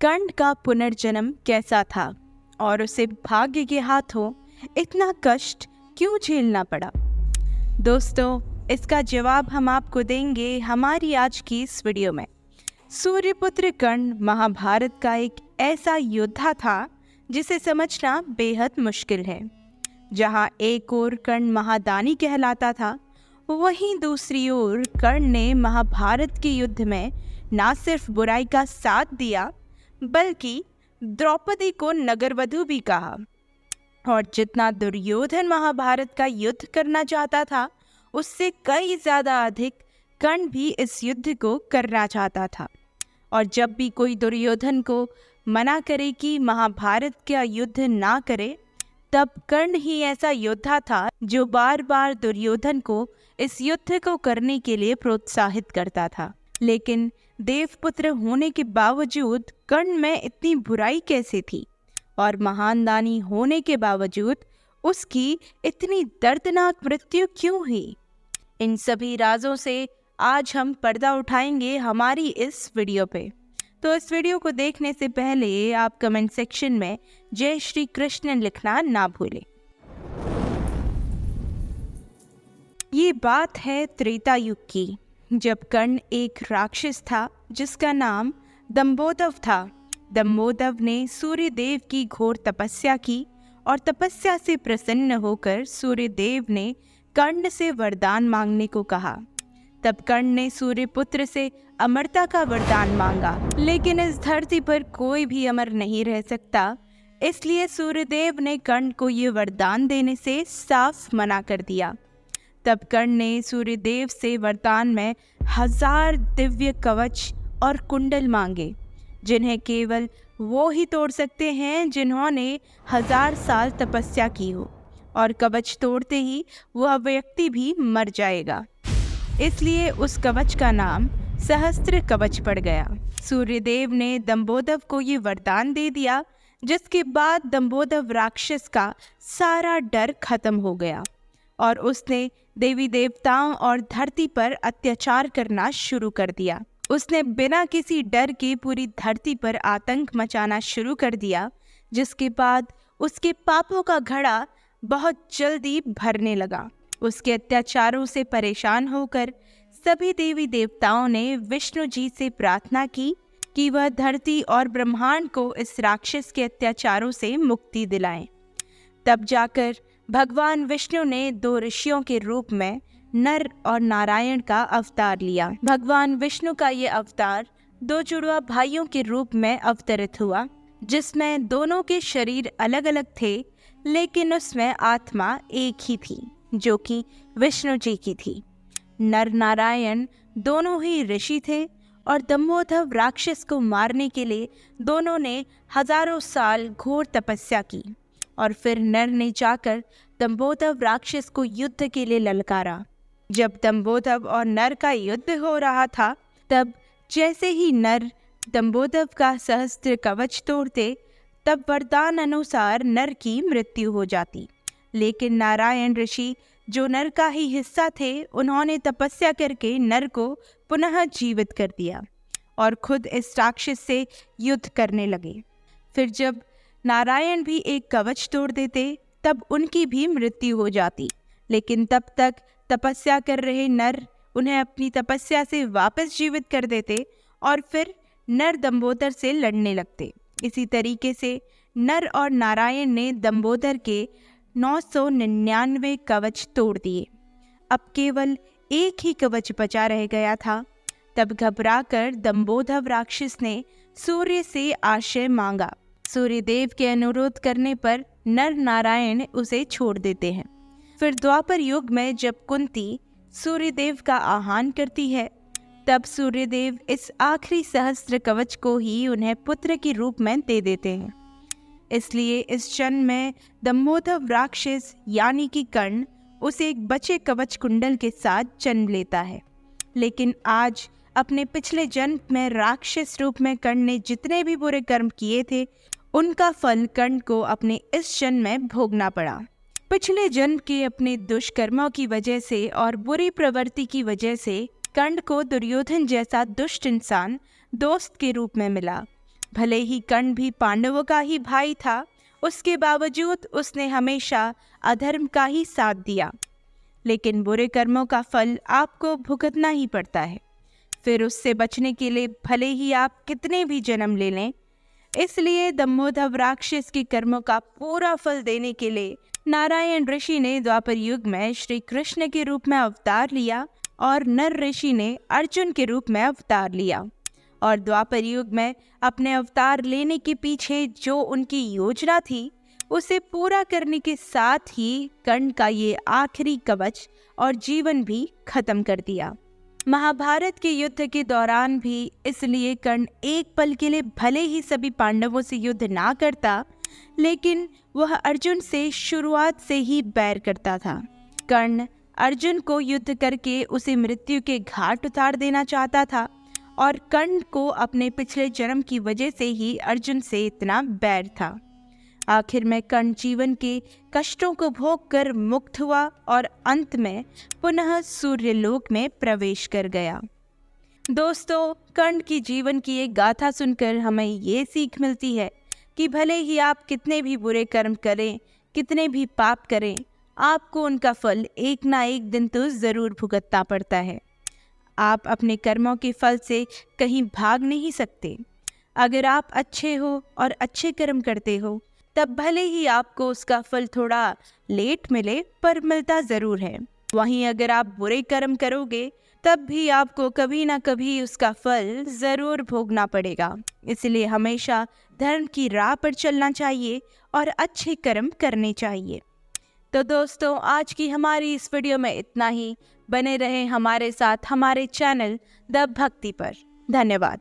कर्ण का पुनर्जन्म कैसा था और उसे भाग्य के हाथों इतना कष्ट क्यों झेलना पड़ा। दोस्तों, इसका जवाब हम आपको देंगे हमारी आज की इस वीडियो में। सूर्यपुत्र कर्ण महाभारत का एक ऐसा योद्धा था जिसे समझना बेहद मुश्किल है। जहाँ एक ओर कर्ण महादानी कहलाता था, वहीं दूसरी ओर कर्ण ने महाभारत के युद्ध में न सिर्फ बुराई का साथ दिया बल्कि द्रौपदी को नगरवधु भी कहा। और जितना दुर्योधन महाभारत का युद्ध करना चाहता था, उससे कई ज़्यादा अधिक कर्ण भी इस युद्ध को करना चाहता था। और जब भी कोई दुर्योधन को मना करे कि महाभारत का युद्ध ना करे, तब कर्ण ही ऐसा योद्धा था जो बार बार दुर्योधन को इस युद्ध को करने के लिए प्रोत्साहित करता था। लेकिन देवपुत्र होने के बावजूद कर्ण में इतनी बुराई कैसे थी, और महान दानी होने के बावजूद उसकी इतनी दर्दनाक मृत्यु क्यों हुई? इन सभी राजों से आज हम पर्दा उठाएंगे हमारी इस वीडियो पे। तो इस वीडियो को देखने से पहले आप कमेंट सेक्शन में जय श्री कृष्ण लिखना ना भूलें। ये बात है त्रेता युग की, जब कर्ण एक राक्षस था जिसका नाम दंबोदर था। दंबोदर ने सूर्यदेव की घोर तपस्या की और तपस्या से प्रसन्न होकर सूर्यदेव ने कर्ण से वरदान मांगने को कहा। तब कर्ण ने सूर्यपुत्र से अमरता का वरदान मांगा, लेकिन इस धरती पर कोई भी अमर नहीं रह सकता, इसलिए सूर्यदेव ने कर्ण को ये वरदान देने से साफ मना कर दिया। तब कर्ण ने सूर्यदेव से वरदान में 1000 दिव्य कवच और कुंडल मांगे, जिन्हें केवल वो ही तोड़ सकते हैं जिन्होंने 1000 साल तपस्या की हो, और कवच तोड़ते ही वह व्यक्ति भी मर जाएगा। इसलिए उस कवच का नाम सहस्त्र कवच पड़ गया। सूर्यदेव ने दंबोदर को ये वरदान दे दिया, जिसके बाद दंबोदर राक्षस का सारा डर खत्म हो गया और उसने देवी देवताओं और धरती पर अत्याचार करना शुरू कर दिया। उसने बिना किसी डर के पूरी धरती पर आतंक मचाना शुरू कर दिया, जिसके बाद उसके पापों का घड़ा बहुत जल्दी भरने लगा। उसके अत्याचारों से परेशान होकर सभी देवी देवताओं ने विष्णु जी से प्रार्थना की कि वह धरती और ब्रह्मांड को इस राक्षस के अत्याचारों से मुक्ति दिलाएं। तब जाकर भगवान विष्णु ने 2 ऋषियों के रूप में नर और नारायण का अवतार लिया। भगवान विष्णु का ये अवतार 2 जुड़वा भाइयों के रूप में अवतरित हुआ, जिसमें दोनों के शरीर अलग अलग थे, लेकिन उसमें आत्मा एक ही थी, जो कि विष्णु जी की थी। नर नारायण दोनों ही ऋषि थे और दंबोदर राक्षस को मारने के लिए दोनों ने हजारों साल घोर तपस्या की। और फिर नर ने जाकर दंबोदर राक्षस को युद्ध के लिए ललकारा। जब दंबोदर और नर का युद्ध हो रहा था, तब जैसे ही नर दंबोदर का सहस्त्र कवच तोड़ते, तब वरदान अनुसार नर की मृत्यु हो जाती। लेकिन नारायण ऋषि, जो नर का ही हिस्सा थे, उन्होंने तपस्या करके नर को पुनः जीवित कर दिया और खुद इस राक्षस से युद्ध करने लगे। फिर जब नारायण भी एक कवच तोड़ देते, तब उनकी भी मृत्यु हो जाती। लेकिन तब तक तपस्या कर रहे नर उन्हें अपनी तपस्या से वापस जीवित कर देते और फिर नर दंबोदर से लड़ने लगते। इसी तरीके से नर और नारायण ने दंबोदर के 999 कवच तोड़ दिए। अब केवल एक ही कवच बचा रह गया था। तब घबराकर दंबोदर राक्षस ने सूर्य से आश्रय मांगा। सूर्यदेव के अनुरोध करने पर नर नारायण उसे छोड़ देते हैं। फिर द्वापर युग में जब कुंती सूर्यदेव का आह्वान करती है, तब सूर्यदेव इस आखिरी सहस्त्र कवच को ही उन्हें पुत्र के रूप में दे देते हैं। इसलिए इस जन्म में दंबोदर राक्षस यानी कि कर्ण उसे एक बचे कवच कुंडल के साथ जन्म लेता है। लेकिन आज अपने पिछले जन्म में राक्षस रूप में कर्ण ने जितने भी बुरे कर्म किए थे, उनका फल कर्ण को अपने इस जन्म में भोगना पड़ा। पिछले जन्म के अपने दुष्कर्मों की वजह से और बुरी प्रवृत्ति की वजह से कर्ण को दुर्योधन जैसा दुष्ट इंसान दोस्त के रूप में मिला। भले ही कर्ण भी पांडवों का ही भाई था, उसके बावजूद उसने हमेशा अधर्म का ही साथ दिया। लेकिन बुरे कर्मों का फल आपको भुगतना ही पड़ता है। फिर उससे बचने के लिए भले ही आप कितने भी जन्म ले लें। इसलिए दंभोदर राक्षस के कर्मों का पूरा फल देने के लिए नारायण ऋषि ने द्वापर युग में श्री कृष्ण के रूप में अवतार लिया और नर ऋषि ने अर्जुन के रूप में अवतार लिया। और द्वापर युग में अपने अवतार लेने के पीछे जो उनकी योजना थी, उसे पूरा करने के साथ ही कर्ण का ये आखिरी कवच और जीवन भी खत्म कर दिया। महाभारत के युद्ध के दौरान भी इसलिए कर्ण एक पल के लिए भले ही सभी पांडवों से युद्ध ना करता, लेकिन वह अर्जुन से शुरुआत से ही बैर करता था। कर्ण अर्जुन को युद्ध करके उसे मृत्यु के घाट उतार देना चाहता था और कर्ण को अपने पिछले जन्म की वजह से ही अर्जुन से इतना बैर था। आखिर में कर्ण जीवन के कष्टों को भोग कर मुक्त हुआ और अंत में पुनः सूर्यलोक में प्रवेश कर गया। दोस्तों, कर्ण की जीवन की एक गाथा सुनकर हमें ये सीख मिलती है कि भले ही आप कितने भी बुरे कर्म करें, कितने भी पाप करें, आपको उनका फल एक ना एक दिन तो ज़रूर भुगतना पड़ता है। आप अपने कर्मों के फल से कहीं भाग नहीं सकते। अगर आप अच्छे हो और अच्छे कर्म करते हो, तब भले ही आपको उसका फल थोड़ा लेट मिले, पर मिलता ज़रूर है। वहीं अगर आप बुरे कर्म करोगे, तब भी आपको कभी ना कभी उसका फल ज़रूर भोगना पड़ेगा। इसलिए हमेशा धर्म की राह पर चलना चाहिए और अच्छे कर्म करने चाहिए। तो दोस्तों, आज की हमारी इस वीडियो में इतना ही। बने रहें हमारे साथ हमारे चैनल द भक्ति पर। धन्यवाद।